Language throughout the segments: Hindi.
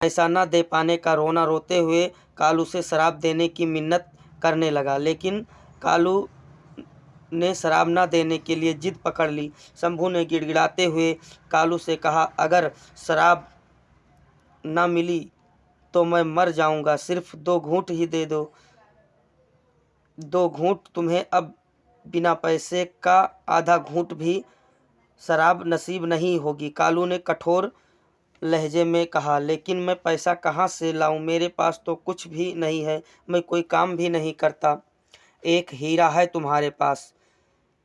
पैसा न दे पाने का रोना रोते हुए कालू से शराब देने की मिन्नत करने लगा, लेकिन कालू ने शराब न देने के लिए जिद पकड़ ली। शंभू ने गिड़गिड़ाते हुए कालू से कहा, अगर शराब न मिली तो मैं मर जाऊंगा, सिर्फ 2 घूंट ही दे दो। 2 घूंट तुम्हें अब बिना पैसे का आधा घूंट भी शराब नसीब नहीं होगी। कालू ने कठोर लहजे में कहा, लेकिन मैं पैसा कहाँ से लाऊं? मेरे पास तो कुछ भी नहीं है, मैं कोई काम भी नहीं करता। एक हीरा है तुम्हारे पास,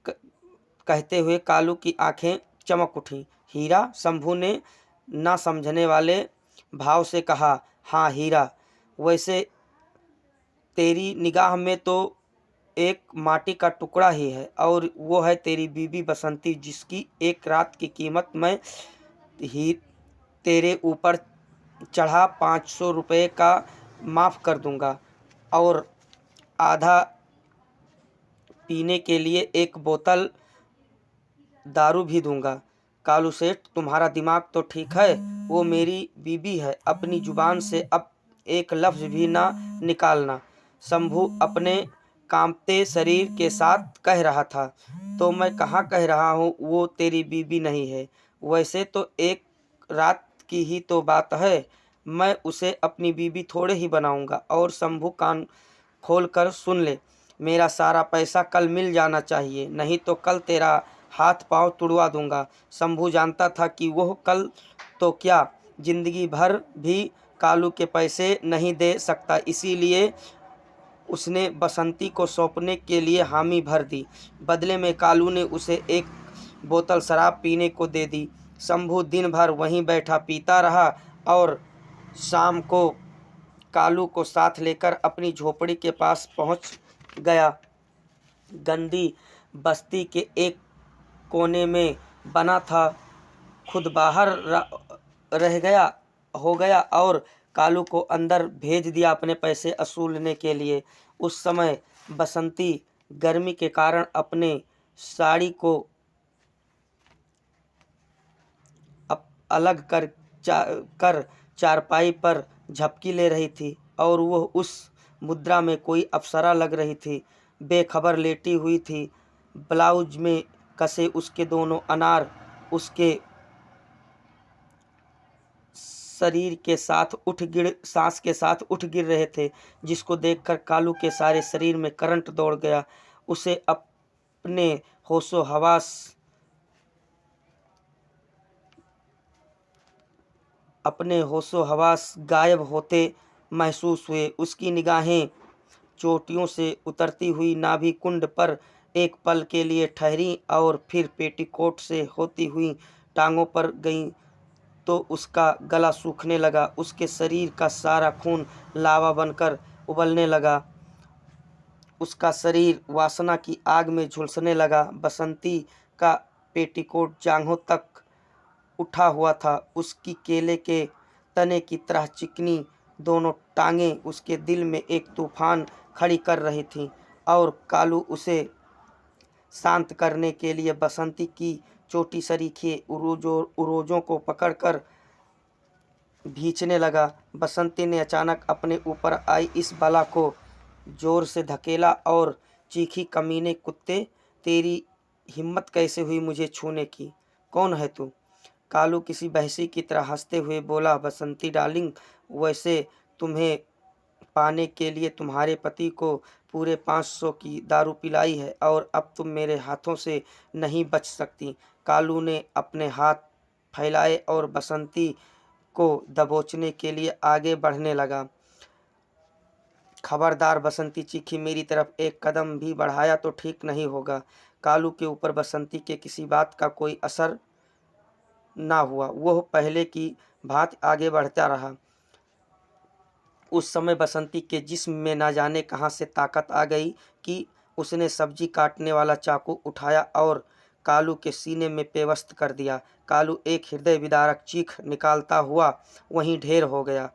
कहते हुए कालू की आंखें चमक उठी। हीरा? शंभू ने ना समझने वाले भाव से कहा, हाँ हीरा। वैसे तेरी निगाह में तो एक माटी का टुकड़ा ही है, और वो है तेरी बीबी बसंती, जिसकी एक रात की कीमत मैं ही तेरे ऊपर चढ़ा 500 रुपये का माफ़ कर दूंगा, और आधा पीने के लिए 1 बोतल दारू भी दूंगा। कालू सेठ, तुम्हारा दिमाग तो ठीक है, वो मेरी बीबी है, अपनी जुबान से अब एक लफ्ज़ भी ना निकालना। शंभू अपने कांपते शरीर के साथ कह रहा था, तो मैं कहाँ कह रहा हूँ वो तेरी बीबी नहीं है। वैसे तो एक रात की ही तो बात है, मैं उसे अपनी बीबी थोड़े ही बनाऊंगा। और शंभू कान खोल कर सुन ले, मेरा सारा पैसा कल मिल जाना चाहिए, नहीं तो कल तेरा हाथ पांव तुड़वा दूंगा। शंभू जानता था कि वह कल तो क्या, जिंदगी भर भी कालू के पैसे नहीं दे सकता, इसीलिए उसने बसंती को सौंपने के लिए हामी भर दी। बदले में कालू ने उसे 1 बोतल शराब पीने को दे दी। शंभू दिन भर वहीं बैठा पीता रहा, और शाम को कालू को साथ लेकर अपनी झोपड़ी के पास पहुंच गया। गंदी बस्ती के एक कोने में बना था, खुद बाहर रह गया हो गया और कालू को अंदर भेज दिया अपने पैसे असूलने के लिए। उस समय बसंती गर्मी के कारण अपने साड़ी को अलग कर चारपाई पर झपकी ले रही थी, और वह उस मुद्रा में कोई अप्सरा लग रही थी। बेखबर लेटी हुई थी। ब्लाउज में कसे उसके दोनों अनार उसके शरीर के साथ सांस के साथ उठ गिर रहे थे, जिसको देखकर कालू के सारे शरीर में करंट दौड़ गया। उसे अपने होशो हवास गायब होते महसूस हुए। उसकी निगाहें चोटियों से उतरती हुई नाभि कुंड पर एक पल के लिए ठहरी, और फिर पेटीकोट से होती हुई टांगों पर गईं, तो उसका गला सूखने लगा। उसके शरीर का सारा खून लावा बनकर उबलने लगा। उसका शरीर वासना की आग में झुलसने लगा। बसंती का पेटीकोट जांघों तक उठा हुआ था। उसकी केले के तने की तरह चिकनी दोनों टांगें उसके दिल में एक तूफान खड़ी कर रही थीं, और कालू उसे शांत करने के लिए बसंती की चोटी सरीखे उरोजों को पकड़कर भींचने लगा। बसंती ने अचानक अपने ऊपर आई इस बला को जोर से धकेला और चीखी, कमीने कुत्ते, तेरी हिम्मत कैसे हुई मुझे छूने की? कौन है तू? कालू किसी बहसी की तरह हंसते हुए बोला, बसंती डार्लिंग, वैसे तुम्हें पाने के लिए तुम्हारे पति को पूरे 500 की दारू पिलाई है, और अब तुम मेरे हाथों से नहीं बच सकती। कालू ने अपने हाथ फैलाए और बसंती को दबोचने के लिए आगे बढ़ने लगा। खबरदार, बसंती चीखी, मेरी तरफ एक कदम भी बढ़ाया तो ठीक नहीं होगा। कालू के ऊपर बसंती के किसी बात का कोई असर ना हुआ। वह पहले की भांति आगे बढ़ता रहा। उस समय बसंती के जिस्म में ना जाने कहाँ से ताकत आ गई कि उसने सब्जी काटने वाला चाकू उठाया और कालू के सीने में पेवस्त कर दिया। कालू एक हृदय विदारक चीख निकालता हुआ वहीं ढेर हो गया।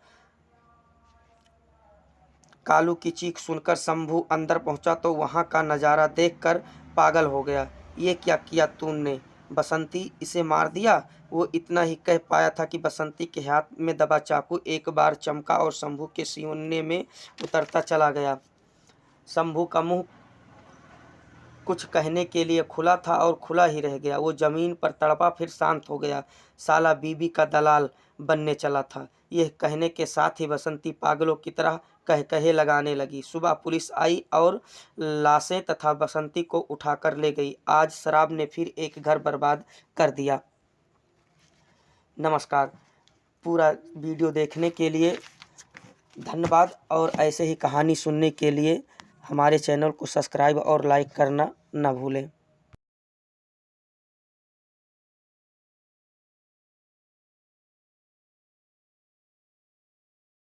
कालू की चीख सुनकर शंभू अंदर पहुंचा तो वहां का नज़ारा देखकर पागल हो गया। ये क्या किया तुमने? बसंती इसे मार दिया। वो इतना ही कह पाया था कि बसंती के हाथ में दबा चाकू एक बार चमका और शंभू के सीने में उतरता चला गया। शंभू का मुंह कुछ कहने के लिए खुला था और खुला ही रह गया। वो जमीन पर तड़पा, फिर शांत हो गया। साला बीबी का दलाल बनने चला था। यह कहने के साथ ही बसंती पागलों की तरह कहे लगाने लगी। सुबह पुलिस आई और लाशें तथा बसंती को उठाकर ले गई। आज शराब ने फिर एक घर बर्बाद कर दिया। नमस्कार। पूरा वीडियो देखने के लिए धन्यवाद और ऐसे ही कहानी सुनने के लिए हमारे चैनल को सब्सक्राइब और लाइक करना न भूलें।